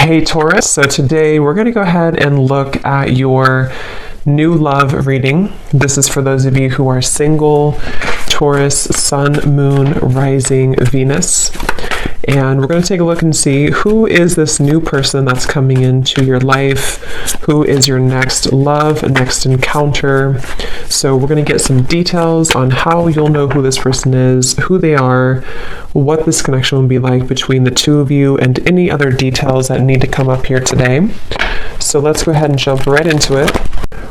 Hey Taurus, so today we're going to go ahead and look at your new love reading. This is for those of you who are single, Taurus, Sun, Moon, Rising, Venus. And we're going to take a look and see who is this new person that's coming into your life, who is your next love, next encounter. So we're going to get some details on how you'll know who this person is, who they are, what this connection will be like between the two of you, and any other details that need to come up here today. So let's go ahead and jump right into it.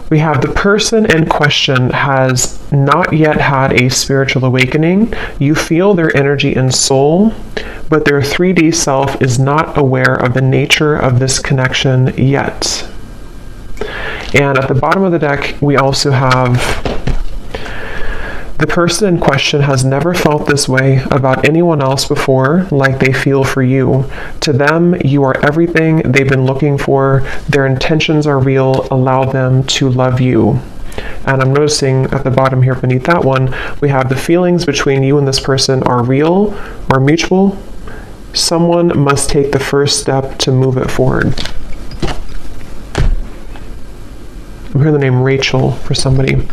We have the person in question has not yet had a spiritual awakening. You feel their energy and soul, but their 3D self is not aware of the nature of this connection yet. And at the bottom of the deck, we also have the person in question has never felt this way about anyone else before, like they feel for you. To them, you are everything they've been looking for. Their intentions are real. Allow them to love you. And I'm noticing at the bottom here beneath that one, we have the feelings between you and this person are real, are mutual. Someone must take the first step to move it forward. I'm hearing the name Rachel for somebody.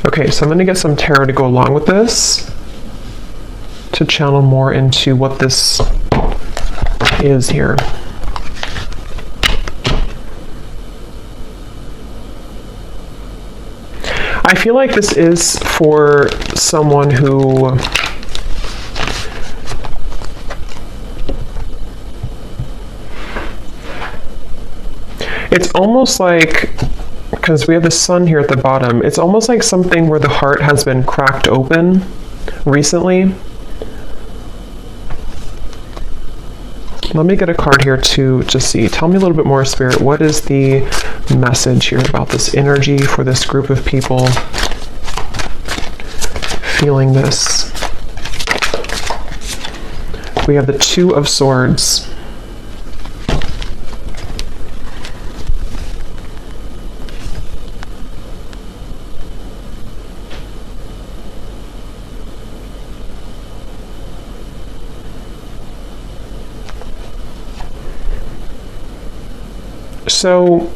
Okay, so I'm going to get some tarot to go along with this to channel more into what this is here. I feel like this is for someone who it's almost like, because we have the sun here at the bottom, it's almost like something where the heart has been cracked open recently. Let me get a card here to see. Tell me a little bit more, Spirit. What is the message here about this energy for this group of people feeling this? We have the Two of Swords. So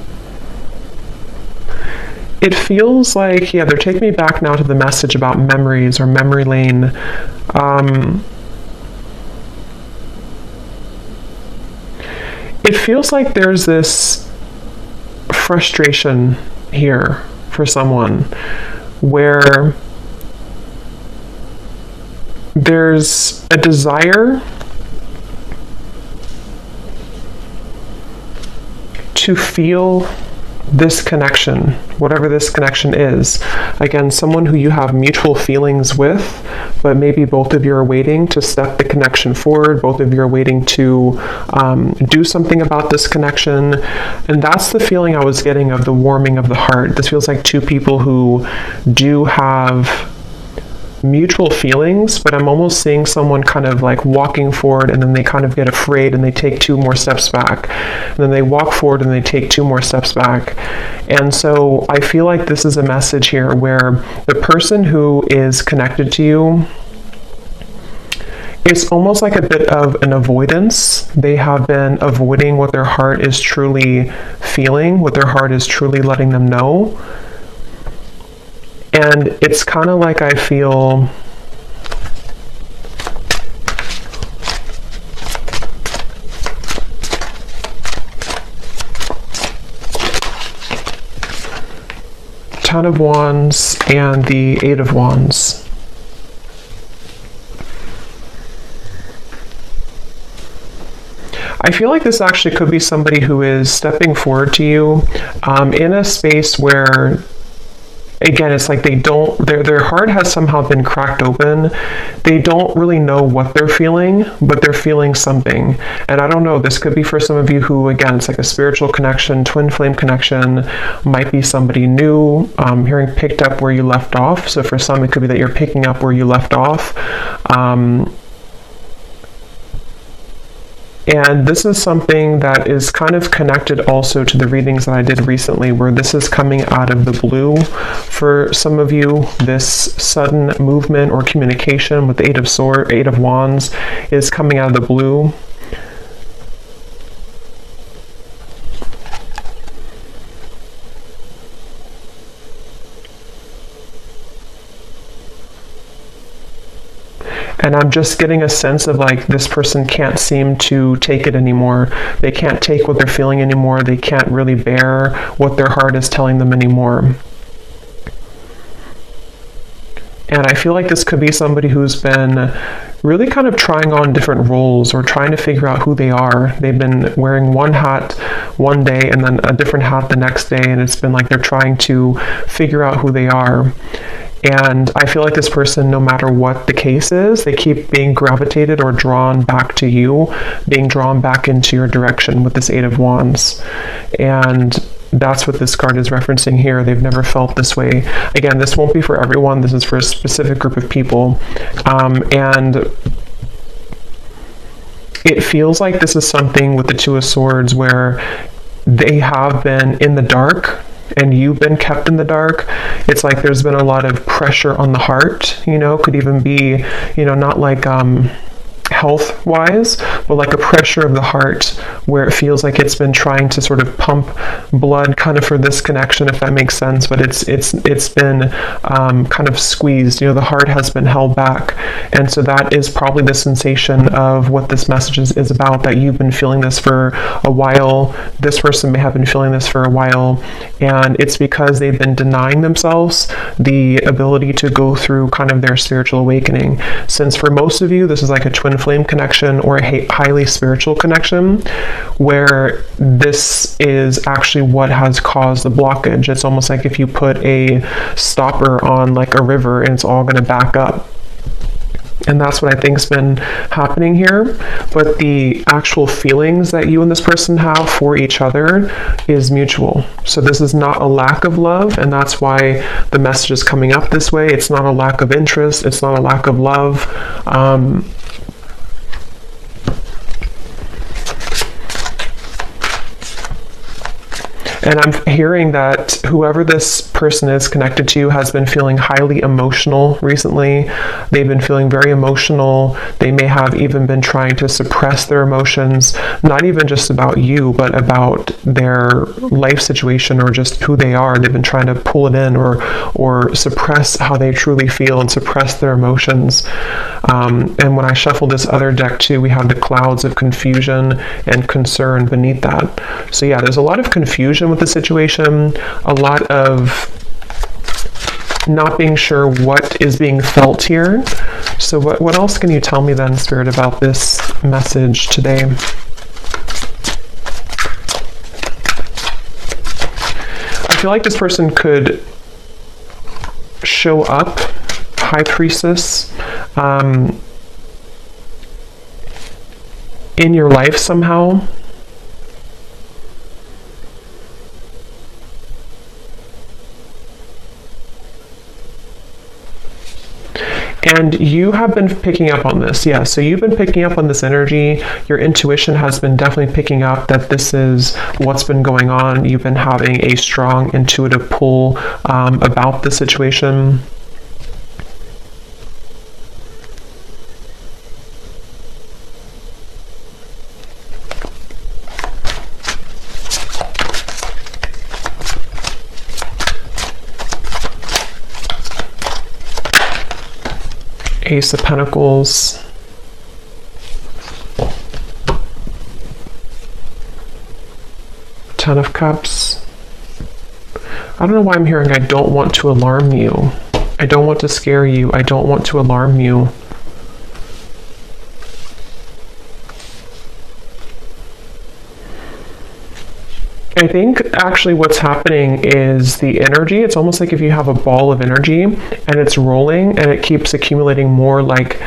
it feels like, yeah, they're taking me back now to the message about memories or memory lane. It feels like there's this frustration here for someone where there's a desire to feel this connection, whatever this connection is. Again, someone who you have mutual feelings with, but maybe both of you are waiting to step the connection forward. Both of you are waiting to do something about this connection. And that's the feeling I was getting of the warming of the heart. This feels like two people who do have mutual feelings, but I'm almost seeing someone kind of like walking forward and then they kind of get afraid and they take two more steps back. And then they walk forward and they take two more steps back. And so I feel like this is a message here where the person who is connected to you, it's almost like a bit of an avoidance. They have been avoiding what their heart is truly feeling, what their heart is truly letting them know. And it's kind of like I feel Ten of Wands and the Eight of Wands. I feel like this actually could be somebody who is stepping forward to you in a space where, again, it's like they don't, their heart has somehow been cracked open. They don't really know what they're feeling, but they're feeling something. And I don't know, this could be for some of you who, again, it's like a spiritual connection, twin flame connection, might be somebody new, hearing picked up where you left off. So for some, it could be that you're picking up where you left off. And this is something that is kind of connected also to the readings that I did recently, where this is coming out of the blue for some of you. This sudden movement or communication with the Eight of Wands is coming out of the blue. And I'm just getting a sense of like this person can't seem to take it anymore. They can't take what they're feeling anymore. They can't really bear what their heart is telling them anymore. And I feel like this could be somebody who's been really kind of trying on different roles or trying to figure out who they are. They've been wearing one hat one day and then a different hat the next day. And it's been like they're trying to figure out who they are. And I feel like this person, no matter what the case is, they keep being gravitated or drawn back to you, being drawn back into your direction with this Eight of Wands. And that's what this card is referencing here. They've never felt this way. Again, this won't be for everyone. This is for a specific group of people. And it feels like this is something with the Two of Swords where they have been in the dark and you've been kept in the dark. It's like there's been a lot of pressure on the heart, could even be, not like health wise, but like a pressure of the heart where it feels like it's been trying to sort of pump blood kind of for this connection, if that makes sense, but it's been kind of squeezed. The heart has been held back. And so that is probably the sensation of what this message is about, that you've been feeling this for a while. This person may have been feeling this for a while, and it's because they've been denying themselves the ability to go through kind of their spiritual awakening. Since for most of you, this is like a twin flame connection or a highly spiritual connection, where this is actually what has caused the blockage. It's almost like if you put a stopper on like a river and it's all going to back up. And that's what I think's been happening here. But the actual feelings that you and this person have for each other is mutual. So this is not a lack of love, and that's why the message is coming up this way. It's not a lack of interest. It's not a lack of love. And I'm hearing that whoever this person is connected to has been feeling highly emotional recently. They've been feeling very emotional. They may have even been trying to suppress their emotions, not even just about you, but about their life situation or just who they are. They've been trying to pull it in or suppress how they truly feel and suppress their emotions. And when I shuffle this other deck too, we have the clouds of confusion and concern beneath that. So yeah, there's a lot of confusion with the situation, a lot of not being sure what is being felt here. So what else can you tell me then, Spirit, about this message today? I feel like this person could show up, High Priestess, in your life somehow. And you have been picking up on this, yeah. So you've been picking up on this energy. Your intuition has been definitely picking up that this is what's been going on. You've been having a strong intuitive pull about the situation. Ace of Pentacles, Ten of Cups. I don't know why I'm hearing I don't want to alarm you. I don't want to scare you. I don't want to alarm you. I think actually what's happening is the energy. It's almost like if you have a ball of energy and it's rolling and it keeps accumulating more like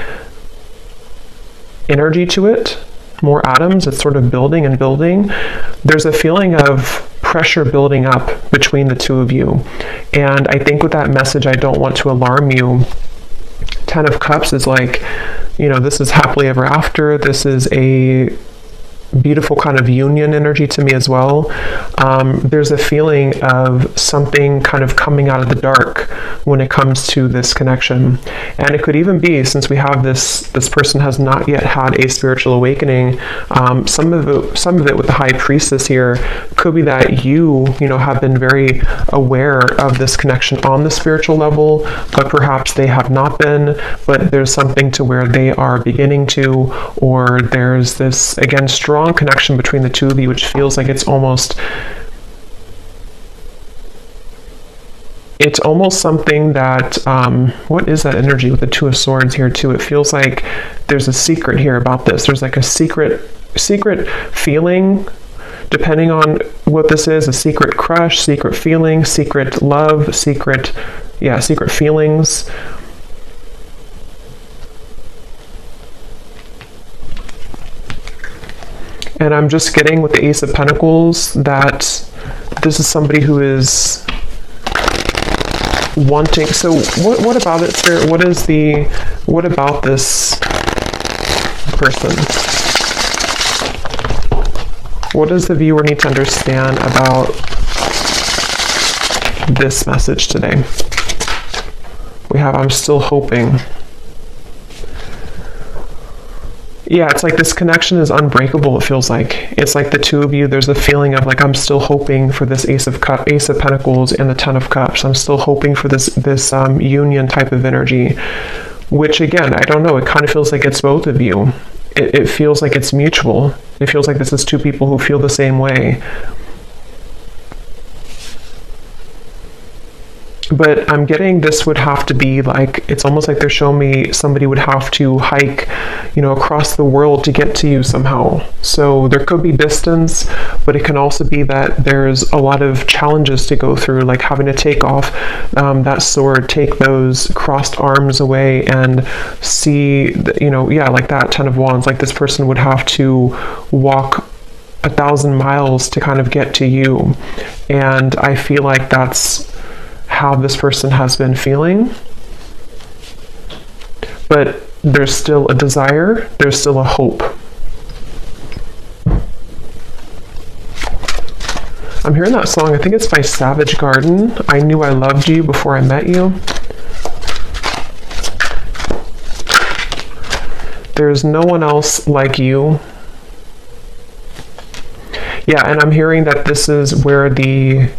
energy to it, more atoms. It's sort of building and building. There's a feeling of pressure building up between the two of you. And I think with that message, I don't want to alarm you. Ten of Cups is like, this is happily ever after. This is a beautiful kind of union energy to me as well. There's a feeling of something kind of coming out of the dark when it comes to this connection. And it could even be, since we have this person has not yet had a spiritual awakening, some of it with the High Priestess here could be that you have been very aware of this connection on the spiritual level, but perhaps they have not been, but there's something to where they are beginning to, or there's this, again, strong connection between the two of you, which feels like it's almost something that, what is that energy with the Two of Swords here too? It feels like there's a secret here about this. There's like a secret feeling, depending on what this is, a secret crush, secret feeling, secret love, secret feelings. And I'm just getting with the Ace of Pentacles that this is somebody who is wanting. So what about it, Spirit? What about this person? What does the viewer need to understand about this message today? We have, I'm still hoping. Yeah, it's like this connection is unbreakable, it feels like. It's like the two of you, there's a feeling of like, I'm still hoping for this Ace of Pentacles and the Ten of Cups. I'm still hoping for this union type of energy, which again, I don't know, it kind of feels like it's both of you. It feels like it's mutual. It feels like this is two people who feel the same way. But I'm getting this would have to be like, it's almost like they're showing me somebody would have to hike, across the world to get to you somehow. So there could be distance, but it can also be that there's a lot of challenges to go through, like having to take off that sword, take those crossed arms away and see, like that Ten of Wands, like this person would have to walk 1,000 miles to kind of get to you. And I feel like that's how this person has been feeling, but there's still a desire, there's still a hope. I'm hearing that song, I think it's by Savage Garden, I Knew I Loved You Before I Met You. There's no one else like you. Yeah, and I'm hearing that this is where the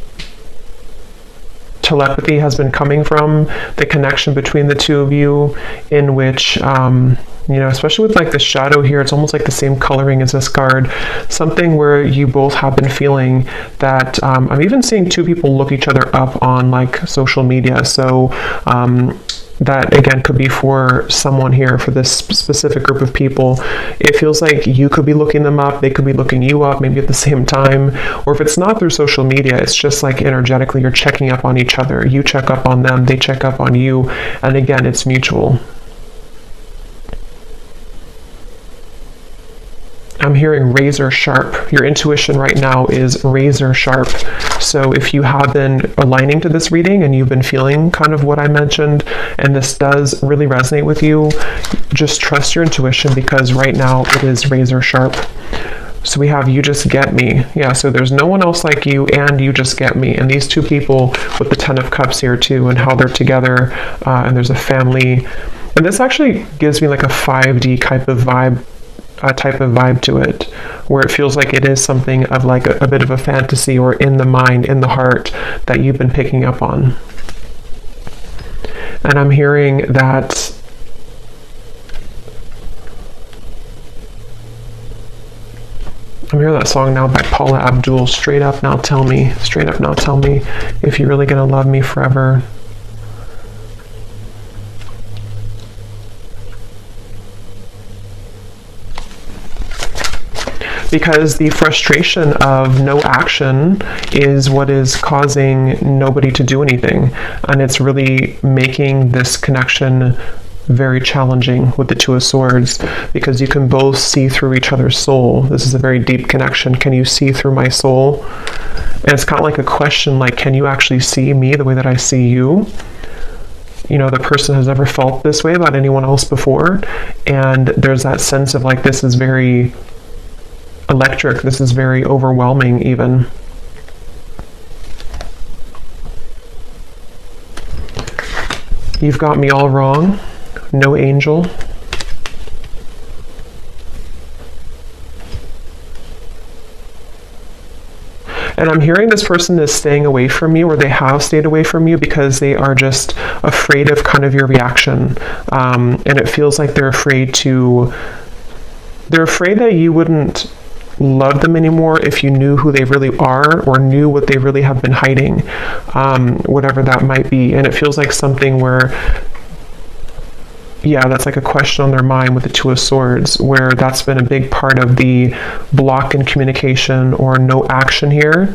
telepathy has been coming from, the connection between the two of you, in which especially with like the shadow here, it's almost like the same coloring as this card, something where you both have been feeling that I'm even seeing two people look each other up on like social media. So that again could be for someone here, for this specific group of people. It feels like you could be looking them up, they could be looking you up maybe at the same time, or if it's not through social media, it's just like energetically you're checking up on each other. You check up on them, they check up on you, and again, it's mutual. I'm hearing razor sharp. Your intuition right now is razor sharp. So if you have been aligning to this reading and you've been feeling kind of what I mentioned, and this does really resonate with you, just trust your intuition, because right now it is razor sharp. So we have You Just Get Me. Yeah, so there's no one else like you, and You Just Get Me. And these two people with the Ten of Cups here too, and how they're together, and there's a family. And this actually gives me like a 5D type of vibe to it, where it feels like it is something of like a bit of a fantasy, or in the mind, in the heart, that you've been picking up on. And I'm hearing that song now by Paula Abdul, Straight Up Now Tell Me, Straight Up Now Tell Me If You're Really Gonna Love Me Forever. Because the frustration of no action is what is causing nobody to do anything. And it's really making this connection very challenging with the Two of Swords, because you can both see through each other's soul. This is a very deep connection. Can you see through my soul? And it's kind of like a question, like, can you actually see me the way that I see you? The person has never felt this way about anyone else before. And there's that sense of like, this is very electric. This is very overwhelming even. You've got me all wrong. No angel. And I'm hearing this person is staying away from you, or they have stayed away from you because they are just afraid of kind of your reaction. And it feels like they're afraid that you wouldn't love them anymore if you knew who they really are, or knew what they really have been hiding, whatever that might be. And it feels like something where, yeah, that's like a question on their mind with the Two of Swords, where that's been a big part of the block in communication or no action here.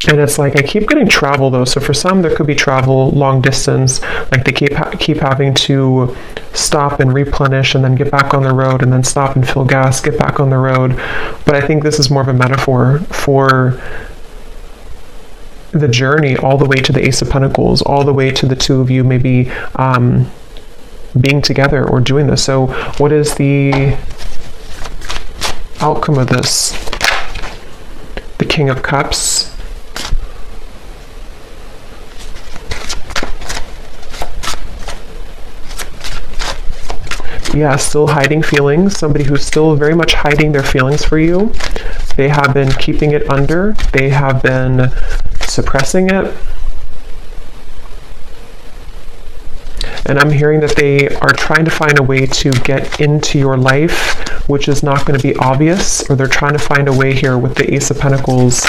And it's like, I keep getting travel though. So for some, there could be travel long distance, like they keep having to stop and replenish and then get back on the road, and then stop and fill gas, get back on the road. But I think this is more of a metaphor for the journey all the way to the Ace of Pentacles, all the way to the two of you maybe being together or doing this. So what is the outcome of this? The King of Cups. Yeah, still hiding feelings. Somebody who's still very much hiding their feelings for you. They have been keeping it under. They have been suppressing it. And I'm hearing that they are trying to find a way to get into your life, which is not going to be obvious, or they're trying to find a way here with the Ace of Pentacles,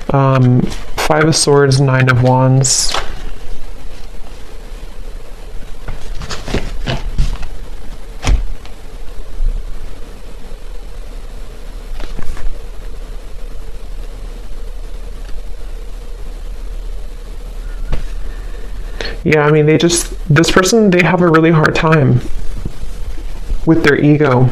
Five of Swords, Nine of Wands. Yeah, I mean, this person, they have a really hard time with their ego.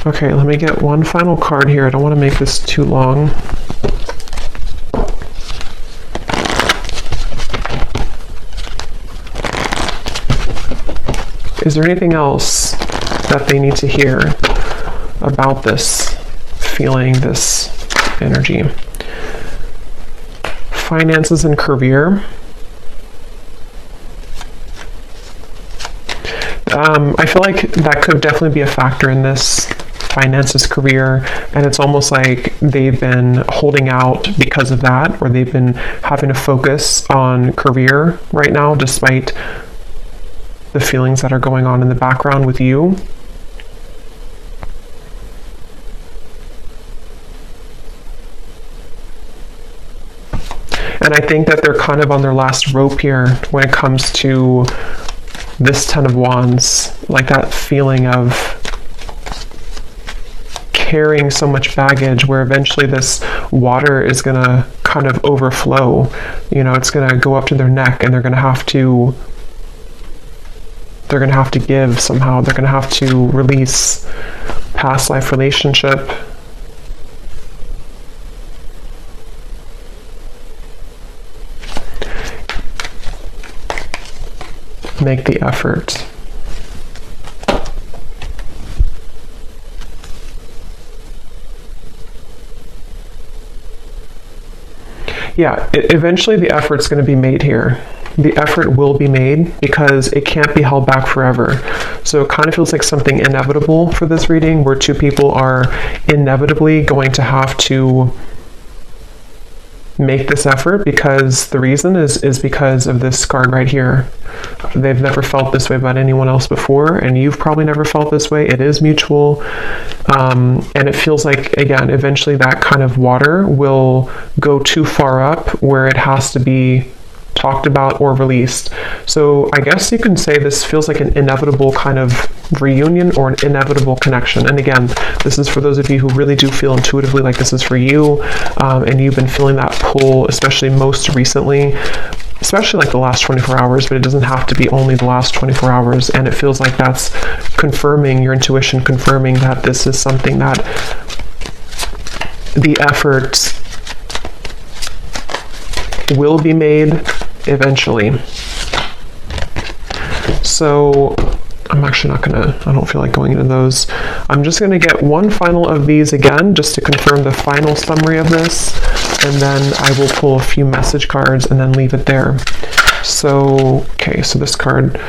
Okay, let me get one final card here. I don't want to make this too long. Is there anything else that they need to hear about this feeling, this energy? Finances and career. I feel like that could definitely be a factor in this. Finances, career, and it's almost like they've been holding out because of that, or they've been having to focus on career right now, despite the feelings that are going on in the background with you. And I think that they're kind of on their last rope here when it comes to this Ten of Wands, like that feeling of carrying so much baggage, where eventually this water is going to kind of overflow. You know, it's going to go up to their neck, and they're going to have to give somehow. They're going to have to release past life relationship. Make the effort. Yeah, eventually the effort's going to be made here. The effort will be made because it can't be held back forever. So it kind of feels like something inevitable for this reading, where two people are inevitably going to have to make this effort, because the reason is because of this card right here. They've never felt this way about anyone else before, and you've probably never felt this way. It is mutual, and it feels like, again, eventually that kind of water will go too far up where it has to be talked about or released. So I guess you can say this feels like an inevitable kind of reunion, or an inevitable connection. And again, this is for those of you who really do feel intuitively like this is for you, and you've been feeling that pull, especially most recently. especially like the last 24 hours, but it doesn't have to be only the last 24 hours. And it feels like that's confirming, your intuition confirming that this is something that the effort will be made eventually. So I'm actually not gonna, I don't feel like going into those. I'm just gonna get one final of these again, just to confirm the final summary of this, and then I will pull a few message cards and then leave it there. So, okay, so this card,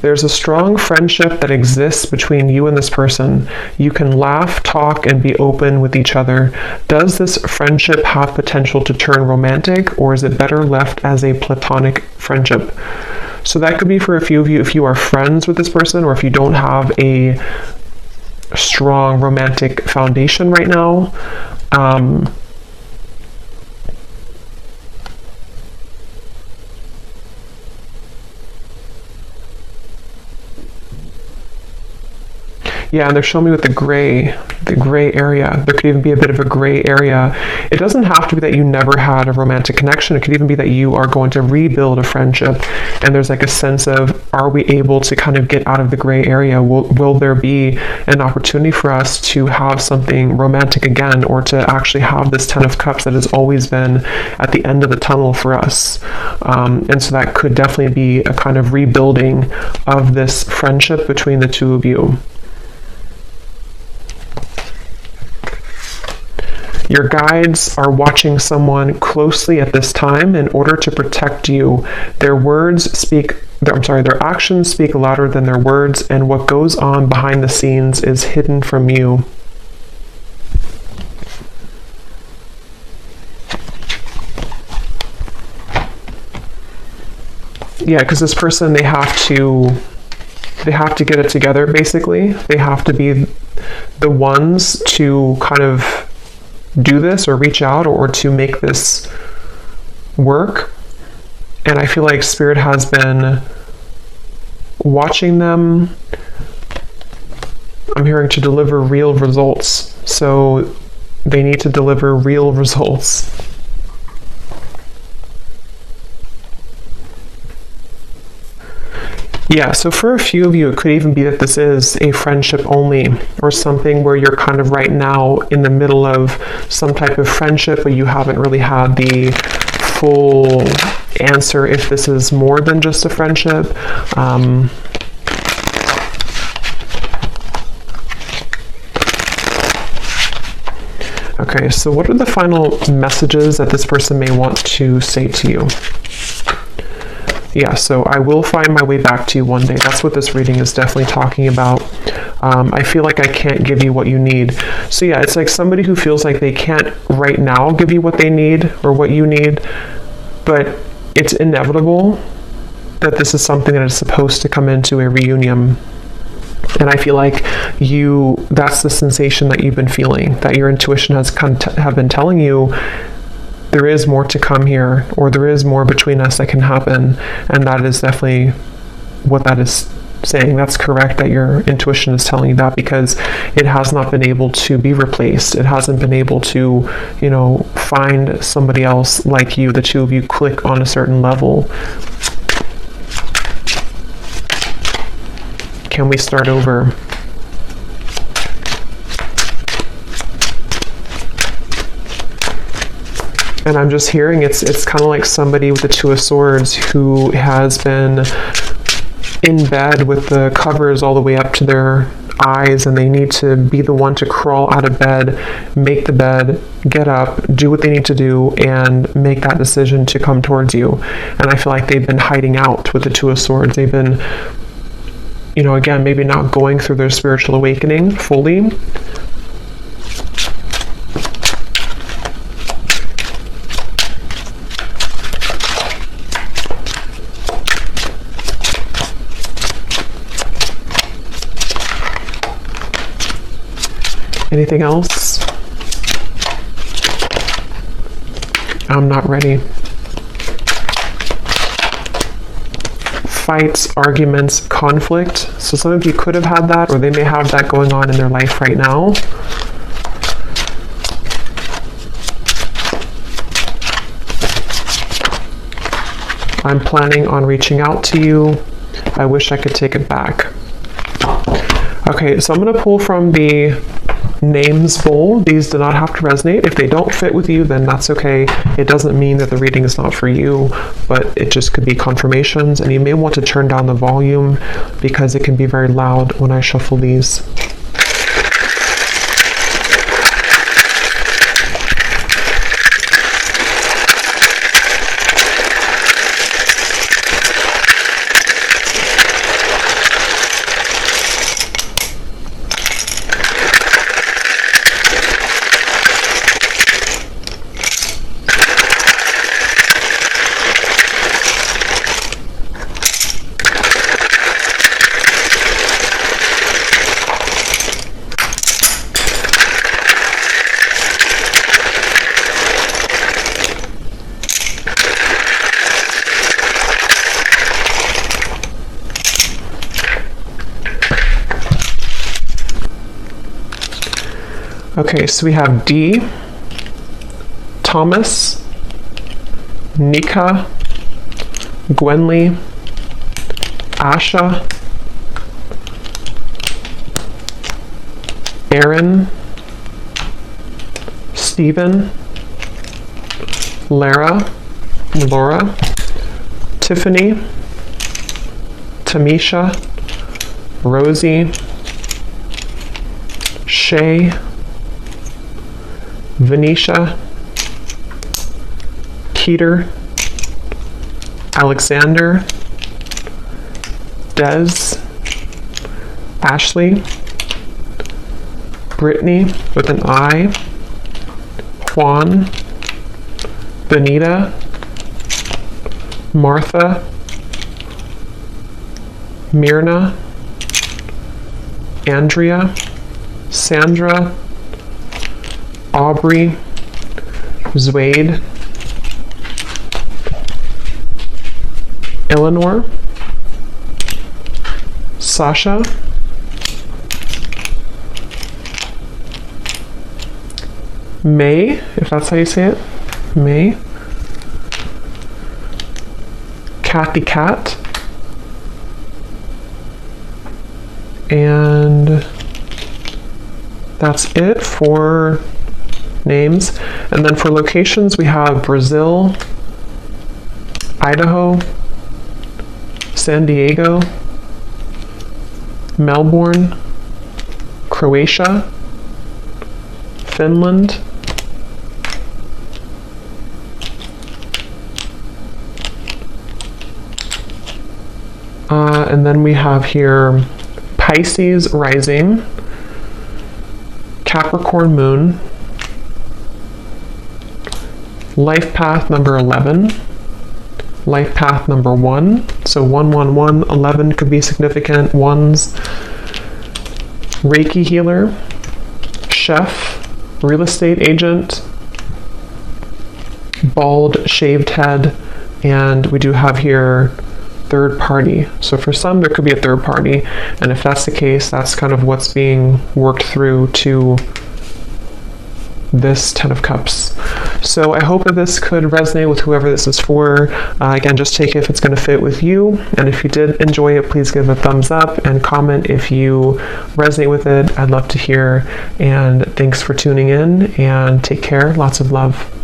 there's a strong friendship that exists between you and this person. You can laugh, talk, and be open with each other. Does this friendship have potential to turn romantic, or is it better left as a platonic friendship? So that could be for a few of you if you are friends with this person, or if you don't have a strong romantic foundation right now. Yeah, and they're showing me with the gray area. There could even be a bit of a gray area. It doesn't have to be that you never had a romantic connection. It could even be that you are going to rebuild a friendship, and there's like a sense of, are we able to kind of get out of the gray area? Will there be an opportunity for us to have something romantic again, or to actually have this 10 of Cups that has always been at the end of the tunnel for us? And so that could definitely be a kind of rebuilding of this friendship between the two of you. Your guides are watching someone closely at this time in order to protect you. Their actions speak louder than their words, and what goes on behind the scenes is hidden from you. Yeah, because this person, they have to get it together, basically. They have to be the ones to kind of do this, or reach out, or to make this work. And I feel like Spirit has been watching them. I'm hearing to deliver real results. So they need to deliver real results. Yeah, so for a few of you, it could even be that this is a friendship only, or something where you're kind of right now in the middle of some type of friendship, but you haven't really had the full answer if this is more than just a friendship. Okay, so what are the final messages that this person may want to say to you? Yeah, so I will find my way back to you one day. That's what this reading is definitely talking about. I feel like I can't give you what you need. So yeah, it's like somebody who feels like they can't right now give you what they need or what you need, but it's inevitable that this is something that is supposed to come into a reunion. And I feel like that's the sensation that you've been feeling, that your intuition has have been telling you there is more to come here, or there is more between us that can happen. And that is definitely what that is saying. That's correct that your intuition is telling you that, because it has not been able to be replaced. It hasn't been able to, find somebody else like you. The two of you click on a certain level. Can we start over? And I'm just hearing it's kind of like somebody with the Two of Swords who has been in bed with the covers all the way up to their eyes, and they need to be the one to crawl out of bed, make the bed, get up, do what they need to do, and make that decision to come towards you. And I feel like they've been hiding out with the Two of Swords. They've been, again, maybe not going through their spiritual awakening fully. Anything else? I'm not ready. Fights, arguments, conflict. So some of you could have had that, or they may have that going on in their life right now. I'm planning on reaching out to you. I wish I could take it back. Okay, so I'm going to pull from the names bowl. These do not have to resonate. If they don't fit with you, then that's okay. It doesn't mean that the reading is not for you, but it just could be confirmations, and you may want to turn down the volume because it can be very loud when I shuffle these. Okay, so we have D, Thomas, Nika, Gwenly, Asha, Aaron, Stephen, Laura, Tiffany, Tamisha, Rosie, Shay, Venetia, Keter, Alexander, Des, Ashley, Brittany with an I, Juan, Benita, Martha, Myrna, Andrea, Sandra, Aubrey, Zwade, Eleanor, Sasha, May, if that's how you say it, May, Kathy Cat, and that's it for names. And then for locations, we have Brazil, Idaho, San Diego, Melbourne, Croatia, Finland, and then we have here Pisces rising, Capricorn moon, life path number 11, life path number 1, so 111, 11 could be significant ones, Reiki healer, chef, real estate agent, bald shaved head, and we do have here third party. So for some there could be a third party, and if that's the case, that's kind of what's being worked through to this 10 of Cups. So I hope that this could resonate with whoever this is for. Again, just take it if it's going to fit with you, and if you did enjoy it, please give a thumbs up and comment if you resonate with it. I'd love to hear, and thanks for tuning in, and take care. Lots of love.